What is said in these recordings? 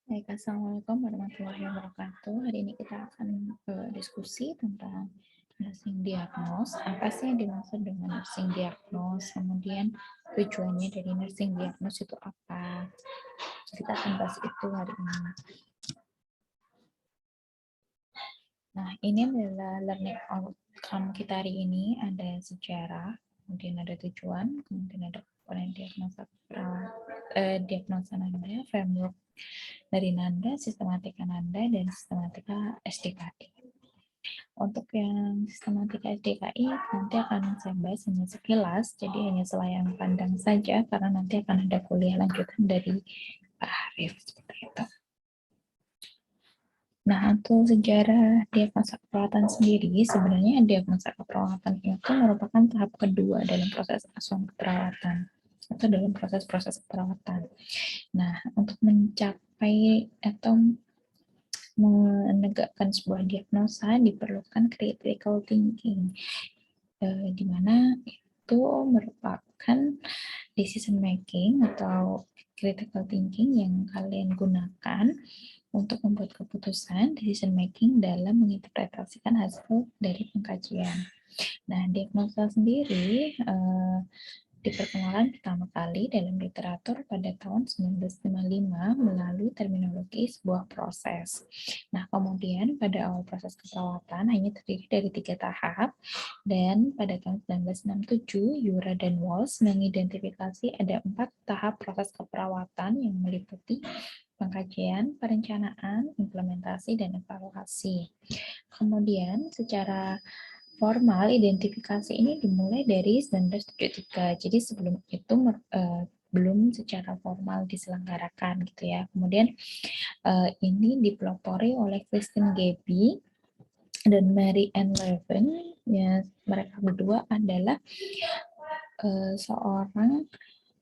Baik, Assalamualaikum warahmatullahi wabarakatuh. Hari ini kita akan diskusi tentang nursing diagnose. Apa sih yang dimaksud dengan nursing diagnose? Kemudian tujuannya dari nursing diagnose itu apa? Kita akan bahas itu hari ini. Nah, ini adalah learning outcome kita hari ini. Ada sejarah, kemudian ada tujuan, kemudian ada komponen diagnosa Nanda, framework dari Nanda, sistematika Nanda, dan sistematika SDKI. Untuk yang sistematika SDKI nanti akan saya bahas hanya sekilas, jadi hanya selayang pandang saja, karena nanti akan ada kuliah lanjutan dari Pak Harif, seperti itu. Nah, untuk sejarah diagnosa keperawatan sendiri, sebenarnya diagnosa keperawatan itu merupakan tahap kedua dalam proses asuhan keperawatan atau dalam proses-proses keperawatan. Nah, untuk mencapai atau menegakkan sebuah diagnosa diperlukan critical thinking, di mana itu merupakan decision making atau critical thinking yang kalian gunakan untuk membuat keputusan decision making dalam menginterpretasikan hasil dari pengkajian. Nah, diagnosa sendiri diperkenalkan pertama kali dalam literatur pada tahun 1955 melalui terminologi sebuah proses. Nah, kemudian pada awal proses keperawatan hanya terdiri dari 3 tahap, dan pada tahun 1967 Yura dan Walsh mengidentifikasi ada 4 tahap proses keperawatan yang meliputi pengkajian, perencanaan, implementasi, dan evaluasi. Kemudian secara formal, identifikasi ini dimulai dari 1973. Jadi sebelum itu belum secara formal diselenggarakan gitu ya. Kemudian ini dipelopori oleh Christine Gabby dan Mary Ann Levin. Ya, mereka berdua adalah seorang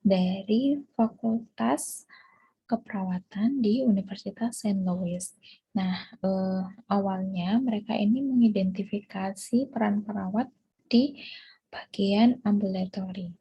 dari Fakultas Keperawatan di Universitas St. Louis. Nah, awalnya mereka ini mengidentifikasi peran perawat di bagian ambulatori.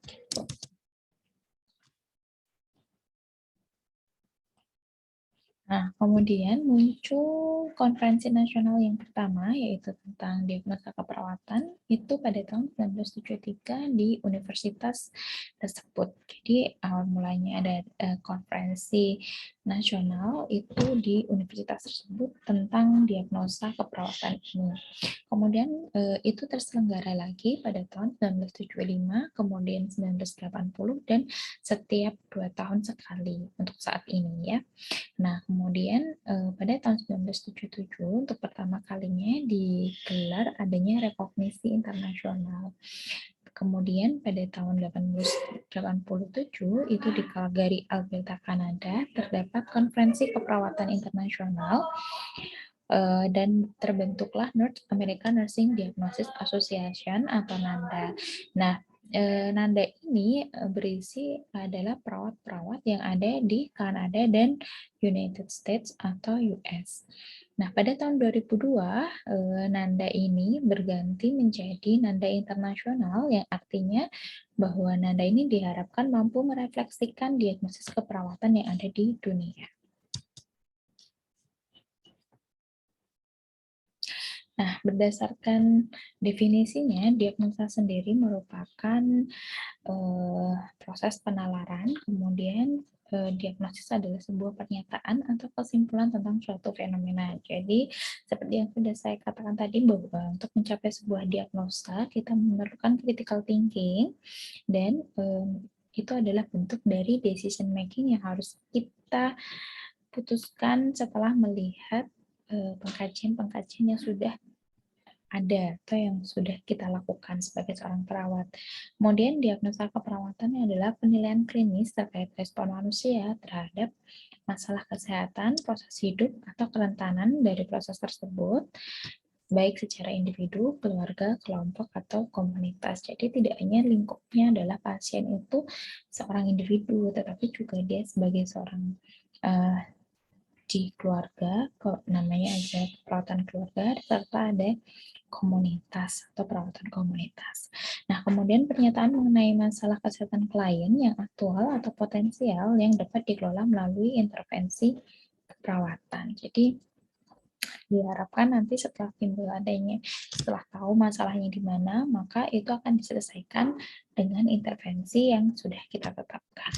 Nah, kemudian muncul konferensi nasional yang pertama, yaitu tentang diagnosa keperawatan, itu pada tahun 1973 di universitas tersebut. Jadi, awal mulanya ada konferensi nasional itu di universitas tersebut tentang diagnosa keperawatan ini. Kemudian itu terselenggara lagi pada tahun 1975, kemudian 1980, dan setiap 2 tahun sekali untuk saat ini ya. Nah, kemudian pada tahun 1977 untuk pertama kalinya digelar adanya rekognisi internasional. Kemudian pada tahun 1987 itu di Calgary, Alberta, Kanada terdapat konferensi keperawatan internasional dan terbentuklah North American Nursing Diagnosis Association atau NANDA. Nah, NANDA ini berisi adalah perawat-perawat yang ada di Kanada dan United States atau US. Nah, pada tahun 2002, NANDA ini berganti menjadi NANDA Internasional, yang artinya bahwa NANDA ini diharapkan mampu merefleksikan diagnosis keperawatan yang ada di dunia. Nah, berdasarkan definisinya, diagnosa sendiri merupakan proses penalaran, kemudian diagnosis adalah sebuah pernyataan atau kesimpulan tentang suatu fenomena. Jadi, seperti yang sudah saya katakan tadi, bahwa untuk mencapai sebuah diagnosa, kita memerlukan critical thinking, dan itu adalah bentuk dari decision making yang harus kita putuskan setelah melihat pengkajian-pengkajian yang sudah ada atau yang sudah kita lakukan sebagai seorang perawat. Kemudian diagnosa keperawatan adalah penilaian klinis terkait respon manusia terhadap masalah kesehatan, proses hidup, atau kerentanan dari proses tersebut, baik secara individu, keluarga, kelompok, atau komunitas. Jadi tidak hanya lingkupnya adalah pasien itu seorang individu, tetapi juga dia sebagai seorang di keluarga, namanya aja perawatan keluarga, serta ada komunitas atau perawatan komunitas. Nah, kemudian pernyataan mengenai masalah kesehatan klien yang aktual atau potensial yang dapat dikelola melalui intervensi keperawatan. Jadi, diharapkan nanti setelah tahu masalahnya di mana, maka itu akan diselesaikan dengan intervensi yang sudah kita tetapkan.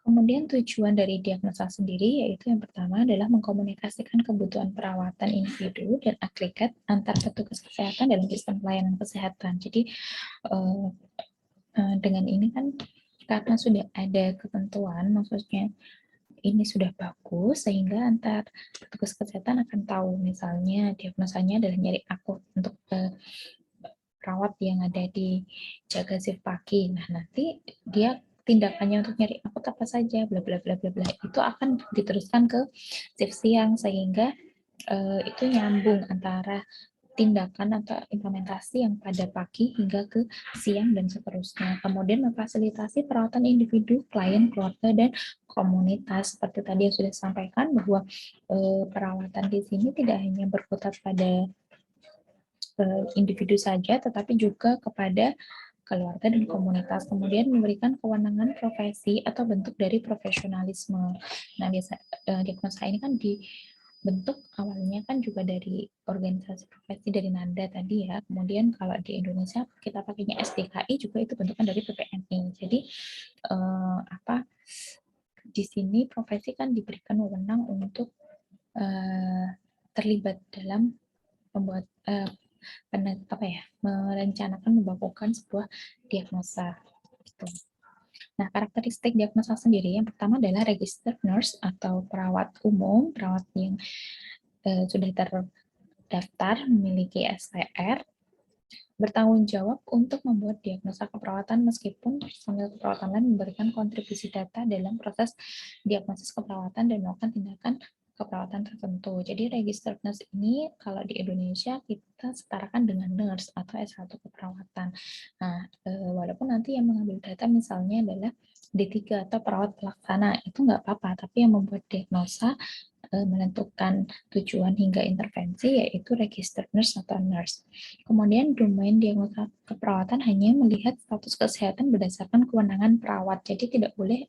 Kemudian tujuan dari diagnosa sendiri yaitu yang pertama adalah mengkomunikasikan kebutuhan perawatan individu dan agregat antar petugas kesehatan dalam sistem pelayanan kesehatan. Jadi dengan ini kan karena sudah ada ketentuan, maksudnya ini sudah bagus sehingga antar petugas kesehatan akan tahu, misalnya diagnosanya adalah nyeri akut untuk perawat yang ada di jaga shift pagi. Nah, nanti dia tindakannya untuk nyeri akut apa saja, bla bla bla bla bla, itu akan diteruskan ke shift siang sehingga itu nyambung antara tindakan atau implementasi yang pada pagi hingga ke siang dan seterusnya. Kemudian memfasilitasi perawatan individu, klien, keluarga, dan komunitas. Seperti tadi yang sudah disampaikan bahwa perawatan di sini tidak hanya berkutat pada individu saja, tetapi juga kepada keluarga dan komunitas. Kemudian memberikan kewenangan profesi atau bentuk dari profesionalisme. Nah, diagnosa ini kan dibentuk awalnya kan juga dari organisasi profesi dari NADA tadi ya. Kemudian kalau di Indonesia kita pakainya SDKI juga itu bentukan dari PPNI. Jadi di sini profesi kan diberikan wewenang untuk terlibat dalam membuat merencanakan membakukan sebuah diagnosa. Gitu. Nah, karakteristik diagnosa sendiri yang pertama adalah registered nurse atau perawat umum, perawat yang sudah terdaftar memiliki STR, bertanggung jawab untuk membuat diagnosa keperawatan meskipun personil keperawatan lain memberikan kontribusi data dalam proses diagnosis keperawatan dan melakukan tindakan keperawatan tertentu. Jadi registered nurse ini kalau di Indonesia kita setarakan dengan nurse atau S1 keperawatan. Nah, walaupun nanti yang mengambil data misalnya adalah D3 atau perawat pelaksana, itu nggak apa-apa, tapi yang membuat diagnosa menentukan tujuan hingga intervensi yaitu registered nurse atau nurse. Kemudian domain diagnosa keperawatan hanya melihat status kesehatan berdasarkan kewenangan perawat. Jadi tidak boleh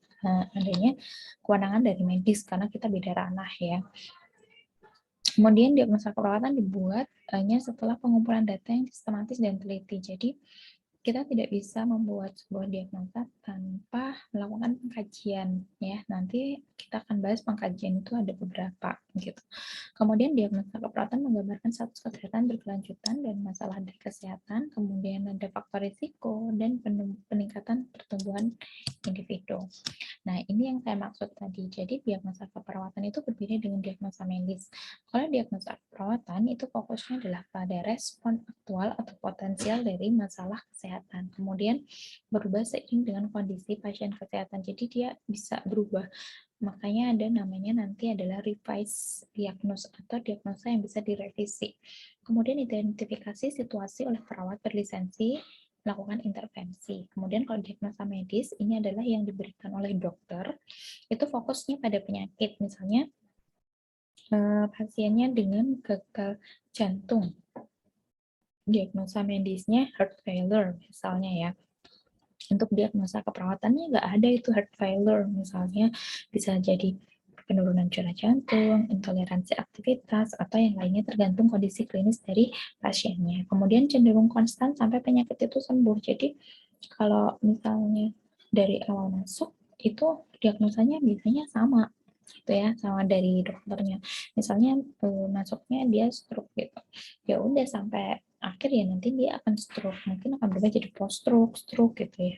adanya kewenangan dari medis karena kita beda ranah ya. Kemudian diagnosa keperawatan dibuat hanya setelah pengumpulan data yang sistematis dan teliti. Jadi kita tidak bisa membuat sebuah diagnosa tanpa melakukan pengkajian ya. Nanti kita akan bahas pengkajian itu ada beberapa gitu. Kemudian diagnosa keperawatan menggambarkan status kesehatan berkelanjutan dan masalah dari kesehatan, kemudian ada faktor risiko dan peningkatan pertumbuhan individu. Nah, ini yang saya maksud tadi. Jadi diagnosa keperawatan itu berbeda dengan diagnosa medis. Kalau diagnosa keperawatan itu fokusnya adalah pada respon aktual atau potensial dari masalah kesehatan. Kemudian berubah seiring dengan kondisi pasien kesehatan. Jadi dia bisa berubah. Makanya ada namanya nanti adalah revise diagnosis atau diagnosa yang bisa direvisi. Kemudian identifikasi situasi oleh perawat berlisensi melakukan intervensi. Kemudian kalau diagnosa medis ini adalah yang diberikan oleh dokter, itu fokusnya pada penyakit, misalnya pasiennya dengan gagal jantung. Diagnosa medisnya heart failure misalnya ya. Untuk diagnosa keperawatannya nggak ada itu heart failure, misalnya bisa jadi penurunan curah jantung, intoleransi aktivitas, atau yang lainnya tergantung kondisi klinis dari pasiennya. Kemudian cenderung konstan sampai penyakit itu sembuh. Jadi kalau misalnya dari awal masuk itu diagnosanya biasanya sama gitu ya, sama dari dokternya. Misalnya masuknya dia stroke gitu. Ya udah sampai akhir ya nanti dia akan stroke, mungkin akan berubah jadi post stroke, stroke gitu ya.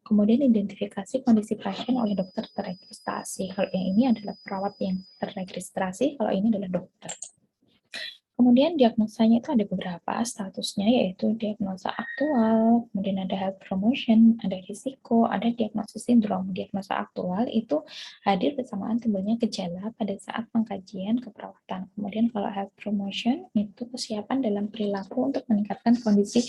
Kemudian identifikasi kondisi pasien oleh dokter terregistrasi. Kalau yang ini adalah perawat yang terregistrasi, kalau ini adalah dokter. Kemudian diagnosanya itu ada beberapa statusnya, yaitu diagnosa aktual, kemudian ada health promotion, ada risiko, ada diagnosis sindrom. Diagnosa aktual itu hadir bersamaan timbulnya gejala pada saat pengkajian keperawatan. Kemudian kalau health promotion itu kesiapan dalam perilaku untuk meningkatkan kondisi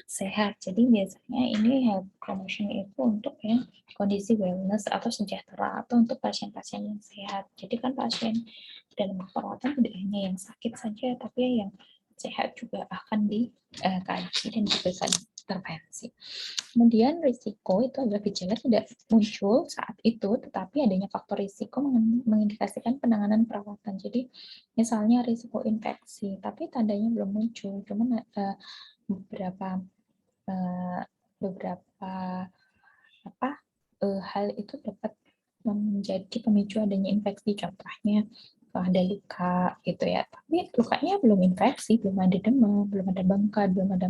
sehat. Jadi biasanya ini health promotion itu untuk yang kondisi wellness atau sejahtera atau untuk pasien-pasien yang sehat. Jadi kan pasien dalam perawatan tidak hanya yang sakit saja, tapi yang sehat juga akan dikaji dan diberikan intervensi. Kemudian risiko itu adalah gejala tidak muncul saat itu, tetapi adanya faktor risiko mengindikasikan penanganan perawatan. Jadi misalnya risiko infeksi, tapi tandanya belum muncul, cuman beberapa hal itu dapat menjadi pemicu adanya infeksi. Contohnya ada luka gitu ya, tapi lukanya belum infeksi, belum ada demam, belum ada bengkak, belum ada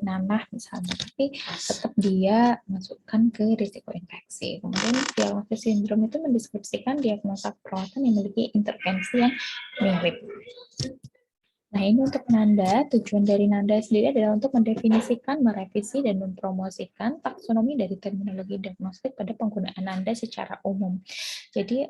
nanah misalnya, tapi tetap dia masukkan ke risiko infeksi. Kemudian diagnosis sindrom itu mendeskripsikan diagnosa perawatan yang memiliki intervensi yang mirip. Nah, ini untuk Nanda, tujuan dari Nanda sendiri adalah untuk mendefinisikan, merevisi, dan mempromosikan taksonomi dari terminologi diagnostik pada penggunaan Nanda secara umum. Jadi,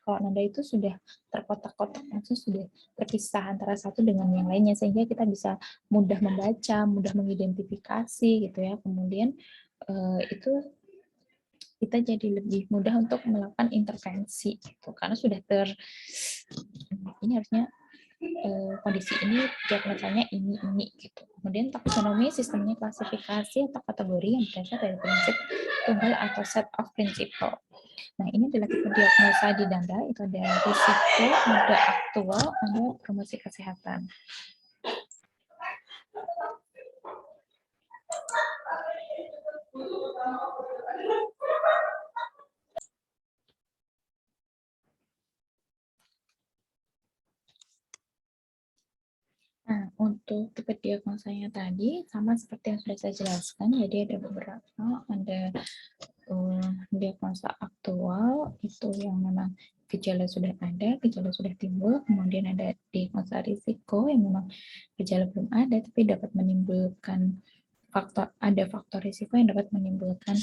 kalau Nanda itu sudah terkotak-kotak, maksudnya sudah terpisah antara satu dengan yang lainnya, sehingga kita bisa mudah membaca, mudah mengidentifikasi, gitu ya. Kemudian, itu kita jadi lebih mudah untuk melakukan intervensi, gitu. Karena sudah ini harusnya kondisi ini diagnosanya ini gitu. Kemudian taksonomi sistemnya klasifikasi atau kategori yang berasal dari prinsip tunggal atau set of principle. Nah, ini adalah tipe diagnosa di Nanda, itu ada risiko, ada aktual, ada promosi kesehatan. Nah, untuk tipe diagnosanya tadi sama seperti yang sudah saya jelaskan, jadi ada beberapa, ada diagnosa aktual itu yang memang gejala sudah ada, gejala sudah timbul, kemudian ada diagnosa risiko yang memang gejala belum ada tapi dapat menimbulkan faktor risiko yang dapat menimbulkan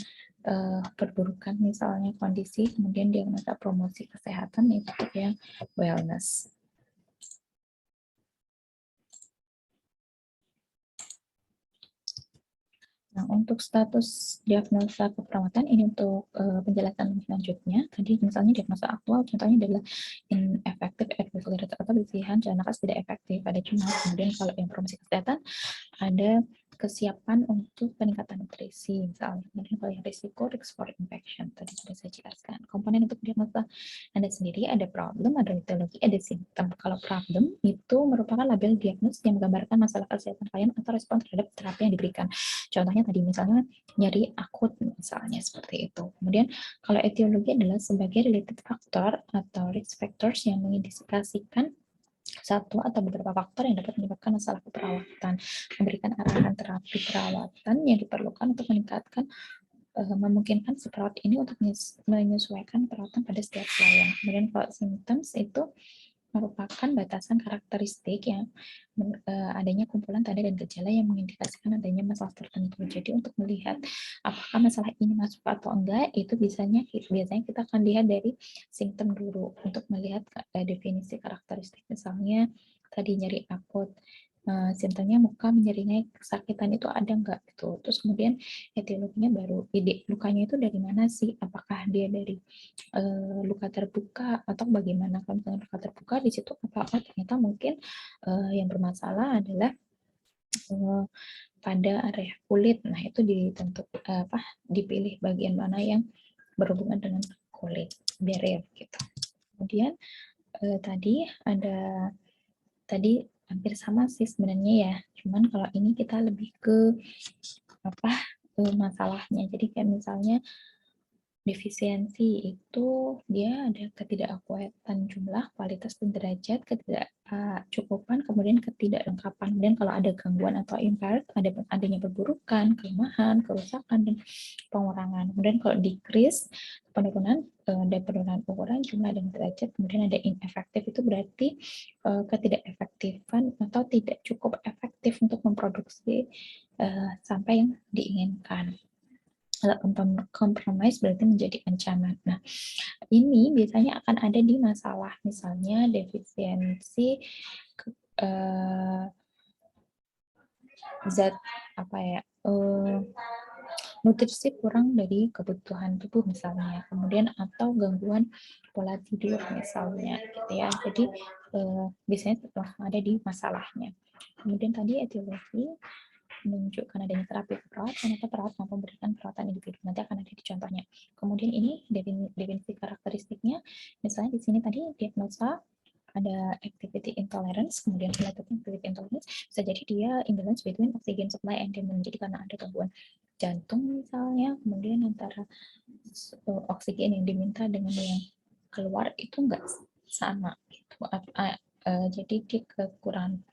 perburukan misalnya kondisi, kemudian diagnosa promosi kesehatan itu yang wellness. Nah, untuk status diagnosa keperawatan ini untuk penjelasan selanjutnya. Tadi misalnya diagnosa aktual, contohnya adalah ineffective advisory atau bersihan jalan nakas tidak efektif pada jemaah. Kemudian kalau yang promosi kesehatan ada kesiapan untuk peningkatan nutrisi, misalnya. Kemudian kalau yang risiko, risk for infection, tadi sudah saya jelaskan. Komponen untuk diagnosa Anda sendiri ada problem, ada etiologi, ada simptom. Kalau problem itu merupakan label diagnosis yang menggambarkan masalah kesehatan klien atau respon terhadap terapi yang diberikan. Contohnya tadi misalnya nyeri akut misalnya seperti itu. Kemudian kalau etiologi adalah sebagai related factor atau risk factors yang mengindikasikan satu atau beberapa faktor yang dapat menyebabkan masalah keperawatan, memberikan arahan terapi perawatan yang diperlukan untuk meningkatkan memungkinkan si perawat ini untuk menyesuaikan perawatan pada setiap klien. Kemudian kalau symptoms itu merupakan batasan karakteristik yang adanya kumpulan tanda dan gejala yang mengindikasikan adanya masalah tertentu. Jadi untuk melihat apakah masalah ini masuk atau enggak, itu biasanya kita akan lihat dari simptom dulu untuk melihat definisi karakteristik. Misalnya tadi nyeri akut, simptomnya muka menyeringai, kesakitan itu ada enggak gitu. Terus kemudian etiologinya baru, lukanya itu dari mana sih? Apakah dia dari luka terbuka atau bagaimana? Kalau misalnya luka terbuka di situ apa? Ternyata mungkin yang bermasalah adalah pada area kulit. Nah, itu dipilih bagian mana yang berhubungan dengan kulit, barrier gitu. Kemudian tadi hampir sama sih sebenarnya ya. Cuman kalau ini kita lebih ke masalahnya. Jadi kayak misalnya defisiensi itu dia ada ketidakakuatan jumlah, kualitas, dan derajat, ketidakcukupan, kemudian ketidaklengkapan. Dan kalau ada gangguan atau impaired, adanya perburukan, kelemahan, kerusakan, dan pengurangan. Kemudian kalau decrease, penurunan ukuran jumlah dan derajat, kemudian ada ineffective, itu berarti ketidakefektifan atau tidak cukup efektif untuk memproduksi sampai yang diinginkan. Compromise berarti menjadi ancaman. Nah, ini biasanya akan ada di masalah misalnya defisiensi zat nutrisi kurang dari kebutuhan tubuh misalnya, kemudian atau gangguan pola tidur misalnya, gitu ya. Jadi biasanya ada di masalahnya. Kemudian tadi etiologi menunjukkan adanya terapi perawat, ternyata perawat mampu memberikan perawatan individu. Nanti akan ada di contohnya. Kemudian ini definisi karakteristiknya, misalnya di sini tadi diagnosa ada activity intolerance, kemudian relative activity intolerance, bisa jadi dia imbalance between oxygen supply and demand. Jadi karena ada gangguan jantung misalnya, kemudian antara oksigen yang diminta dengan yang keluar itu enggak sama. Gitu. Jadi dia kekurangan,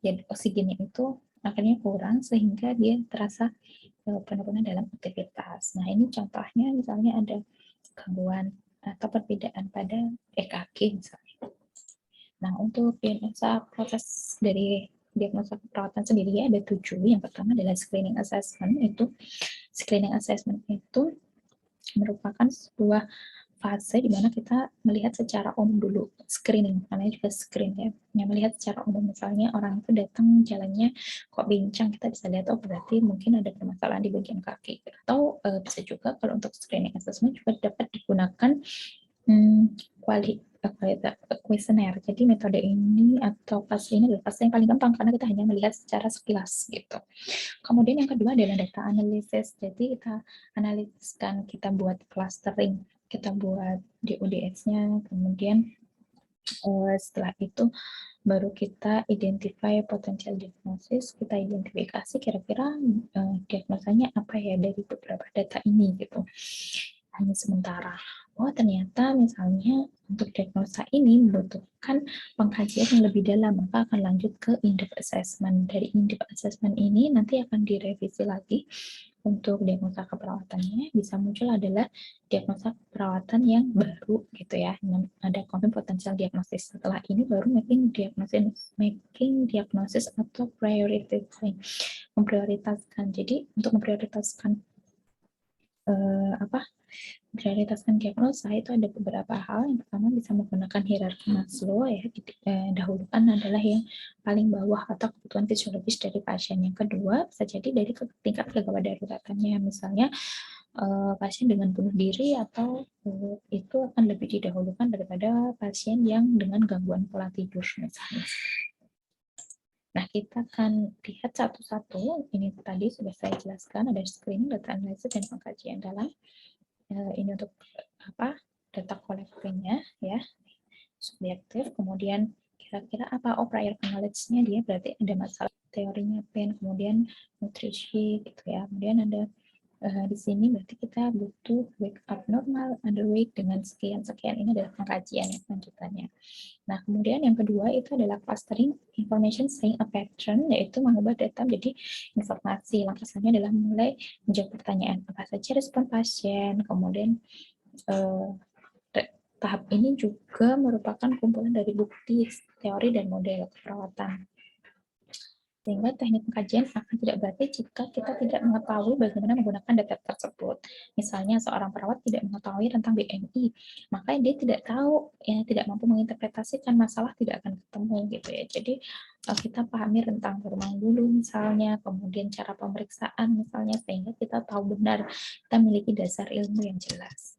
ya, oksigennya itu akhirnya kurang sehingga dia terasa penurunan dalam aktivitas. Nah ini contohnya misalnya ada gangguan atau perbedaan pada EKG misalnya. Nah, untuk diagnosa proses dari diagnosa keperawatan sendiri ada 7. Yang pertama adalah screening assessment. Screening assessment itu merupakan sebuah fase di mana kita melihat secara umum dulu, screening, namanya juga screen ya, yang melihat secara umum. Misalnya orang itu datang jalannya kok bincang, kita bisa lihat, oh berarti mungkin ada permasalahan di bagian kaki. Atau bisa juga kalau untuk screening assessment juga dapat digunakan kuesioner. Jadi metode ini atau fase ini adalah fase yang paling gampang karena kita hanya melihat secara sekilas gitu. Kemudian yang kedua adalah data analisis. Jadi kita analiskan, kita buat clustering, kita buat DODS-nya, kemudian setelah itu baru kita identify potential diagnosis, kita identifikasi kira-kira diagnosanya apa ya dari beberapa data ini gitu. Hanya sementara. Oh ternyata misalnya untuk diagnosa ini membutuhkan pengkajian yang lebih dalam, maka akan lanjut ke in-depth assessment. Dari in-depth assessment ini nanti akan direvisi lagi untuk diagnosa keperawatannya, bisa muncul adalah diagnosa keperawatan yang baru gitu ya, ada confirm potensial diagnosis. Setelah ini baru making diagnosis atau memprioritaskan. Jadi untuk memprioritaskan prioritaskan diagnosa itu ada beberapa hal. Yang pertama bisa menggunakan hierarki Maslow ya, dahulukan adalah yang paling bawah atau kebutuhan fisiologis dari pasien. Yang kedua bisa jadi dari tingkat kegawat daruratannya, misalnya pasien dengan bunuh diri atau itu akan lebih didahulukan daripada pasien yang dengan gangguan pola tidur misalnya. Nah, kita akan lihat satu-satu. Ini tadi sudah saya jelaskan, ada screening, data analisis, dan pengkajian dalam. Ini untuk data collecting-nya ya, subjektif. Kemudian kira-kira apa? Oh, prior knowledge-nya dia berarti ada masalah teorinya PEN, kemudian nutrisi gitu ya. Kemudian ada di sini berarti kita butuh wake up normal, underweight dengan sekian-sekian. Ini adalah pengkajian yang lanjutannya. Nah, kemudian yang kedua itu adalah clustering information saying a pattern, yaitu mengubah data menjadi informasi. Langkah selanjutnya adalah mulai menjawab pertanyaan apa saja respon pasien. Kemudian tahap ini juga merupakan kumpulan dari bukti, teori, dan model keperawatan. Sehingga teknik pengkajian akan tidak berarti jika kita tidak mengetahui bagaimana menggunakan data tersebut. Misalnya seorang perawat tidak mengetahui tentang BMI, maka dia tidak tahu, ya, tidak mampu menginterpretasikan masalah, tidak akan ketemu gitu ya. Jadi kita pahami rentang berenang dulu misalnya, kemudian cara pemeriksaan misalnya, sehingga kita tahu benar, kita memiliki dasar ilmu yang jelas.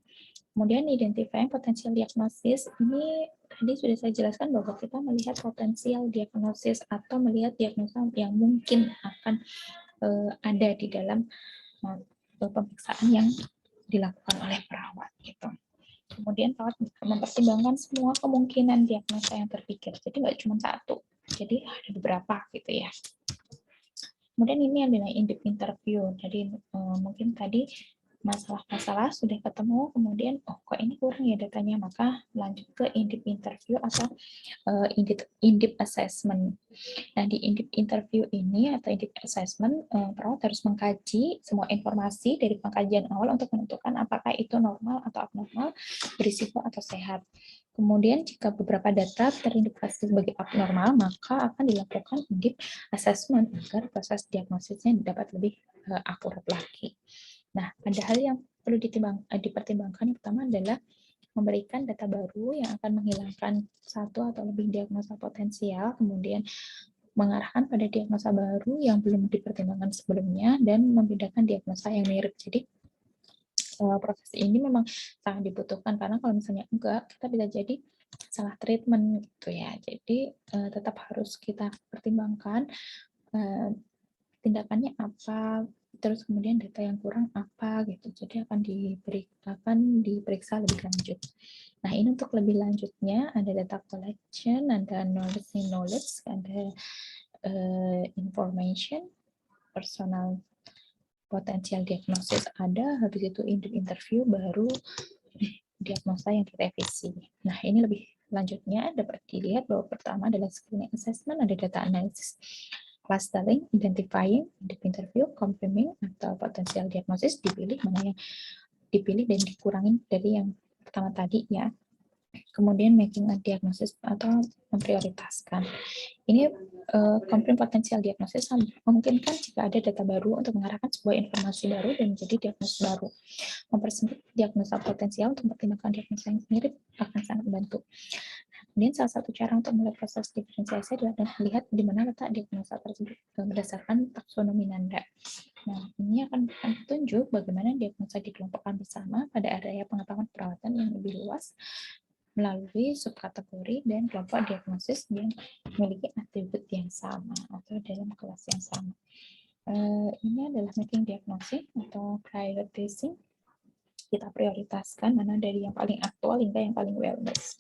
Kemudian identifying potensial diagnosis, ini tadi sudah saya jelaskan bahwa kita melihat potensial diagnosis atau melihat diagnosa yang mungkin akan ada di dalam pemeriksaan yang dilakukan oleh perawat gitu. Kemudian perawat mempertimbangkan semua kemungkinan diagnosa yang terpikir, jadi nggak cuma satu, jadi ada beberapa gitu ya. Kemudian ini adalah in-depth interview, jadi mungkin tadi masalah-masalah sudah ketemu, kemudian kok ini kurang ya datanya, maka lanjut ke in-depth interview atau in-depth assessment. Nah, di in-depth interview ini atau in-depth assessment, perawat harus mengkaji semua informasi dari pengkajian awal untuk menentukan apakah itu normal atau abnormal, berisiko atau sehat. Kemudian jika beberapa data terindikasi sebagai abnormal, maka akan dilakukan in-depth assessment agar proses diagnosisnya dapat lebih akurat lagi. Nah, ada hal yang perlu dipertimbangkan. Yang pertama adalah memberikan data baru yang akan menghilangkan satu atau lebih diagnosa potensial, kemudian mengarahkan pada diagnosa baru yang belum dipertimbangkan sebelumnya dan membedakan diagnosa yang mirip. Jadi proses ini memang sangat dibutuhkan karena kalau misalnya enggak, kita bisa jadi salah treatment gitu ya. Jadi tetap harus kita pertimbangkan tindakannya apa, terus kemudian data yang kurang apa gitu. Jadi akan diperiksa lebih lanjut. Nah, ini untuk lebih lanjutnya ada data collection, ada knowledge, ada information, personal potensial diagnosis ada, habis itu interview baru diagnosa yang direvisi. Nah, ini lebih lanjutnya dapat dilihat bahwa pertama adalah screening assessment, ada data analysis, clustering, identifying, interview, confirming, atau potensial diagnosis, dipilih mana yang dipilih dan dikurangin dari yang pertama tadi ya. Kemudian making a diagnosis atau memprioritaskan. Ini confirm potensial diagnosis memungkinkan jika ada data baru untuk mengarahkan sebuah informasi baru dan menjadi diagnosis baru. Mempersempit diagnosa potensial untuk mempertimbangkan diagnosa yang mirip akan sangat membantu. Kemudian salah satu cara untuk mulai proses diferensiasi adalah dengan melihat di mana letak diagnosa tersebut berdasarkan taksonomi Nanda. Nah, ini akan memberikan petunjuk bagaimana diagnosa dikelompokkan bersama pada area pengetahuan perawatan yang lebih luas melalui subkategori dan kelompok diagnosis yang memiliki atribut yang sama atau dalam kelas yang sama. Ini adalah making diagnosis atau prioritizing. Kita prioritaskan mana dari yang paling aktual hingga yang paling wellness.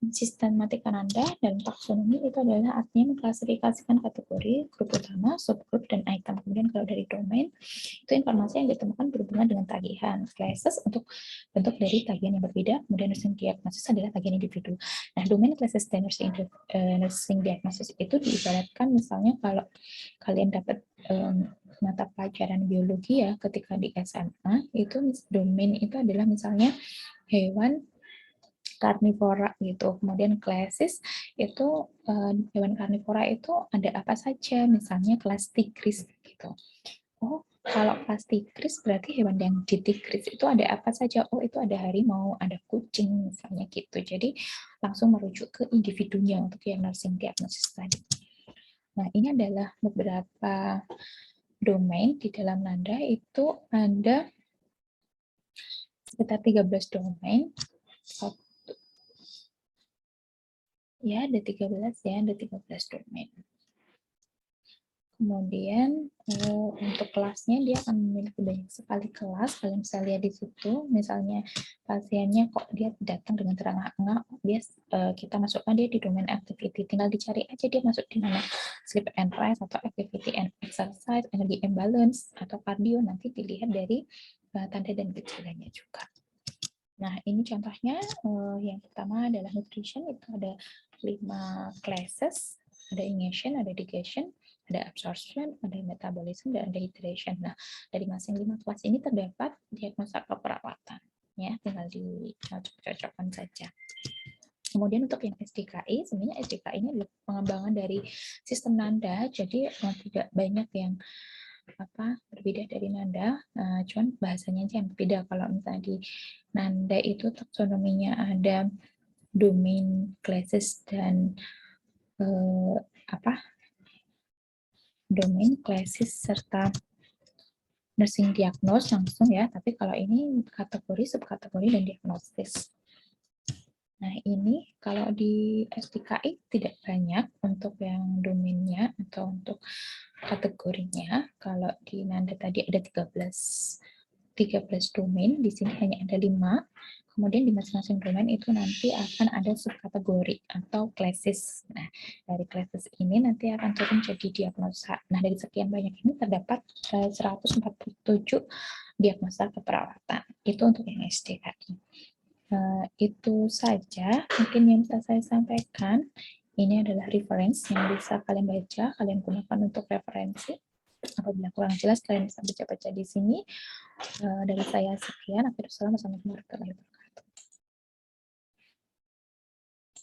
Sistematika Nanda dan taksonomi itu adalah artinya mengklasifikasikan kategori, grup utama, subgrup, dan item. Kemudian kalau dari domain, itu informasi yang ditemukan berhubungan dengan tagihan. Classes untuk bentuk dari tagihan yang berbeda, kemudian nursing diagnosis adalah tagihan individu. Nah, domain, classes, dan nursing diagnosis itu diibaratkan misalnya kalau kalian dapat mata pelajaran biologi ya ketika di SMA, itu domain itu adalah misalnya hewan karnivora gitu. Kemudian classes itu hewan karnivora itu ada apa saja, misalnya kelas tigris gitu. Oh, kalau kelas tigris berarti hewan yang di tigris itu ada apa saja? Oh, itu ada harimau, ada kucing misalnya gitu. Jadi langsung merujuk ke individunya untuk yang nursing diagnosis tadi. Nah, ini adalah beberapa domain di dalam Nanda itu ada sekitar 13 domain. Ya, ada 13 ya, ada 13 domain. Kemudian untuk kelasnya dia akan memiliki banyak sekali kelas. Kalian bisa lihat di situ, misalnya pasiennya kok dia datang dengan terengah-engah, kita masukkan dia di domain activity. Tinggal dicari aja dia masuk di mana, sleep and rest atau activity and exercise, energy imbalance atau cardio, nanti dilihat dari tanda dan gejalanya juga. Nah, ini contohnya yang pertama adalah nutrition, itu ada 5 classes, ada ingestion, ada digestion, ada absorption, ada metabolism, dan ada hydration. Nah, dari masing-masing 5 kelas ini terdapat diagnosa keperawatan. Ya, tinggal dicocok-cocokkan saja. Kemudian untuk yang SDKI, sebenarnya SDKI ini adalah pengembangan dari sistem Nanda, jadi tidak banyak yang berbeda dari Nanda, cuman bahasanya aja yang berbeda. Kalau misalnya di Nanda itu taksonominya ada domain, classes, dan domain, classes, serta nursing diagnosis langsung ya, tapi kalau ini kategori, subkategori, dan diagnosis. Nah, ini kalau di SDKI tidak banyak untuk yang domainnya atau untuk kategorinya. Kalau di Nanda tadi ada 13 domain, di sini hanya ada 5. Kemudian di masing-masing domain itu nanti akan ada subkategori atau classes. Nah, dari classes ini nanti akan turun jadi diagnosa. Nah, dari sekian banyak ini terdapat 147 diagnosa keperawatan. Itu untuk yang SDKI. Itu saja mungkin yang bisa saya sampaikan. Ini adalah reference yang bisa kalian baca, kalian gunakan untuk referensi. Apabila kurang jelas, kalian bisa baca-baca di sini. Dari saya sekian. Assalamualaikum warahmatullahi wabarakatuh.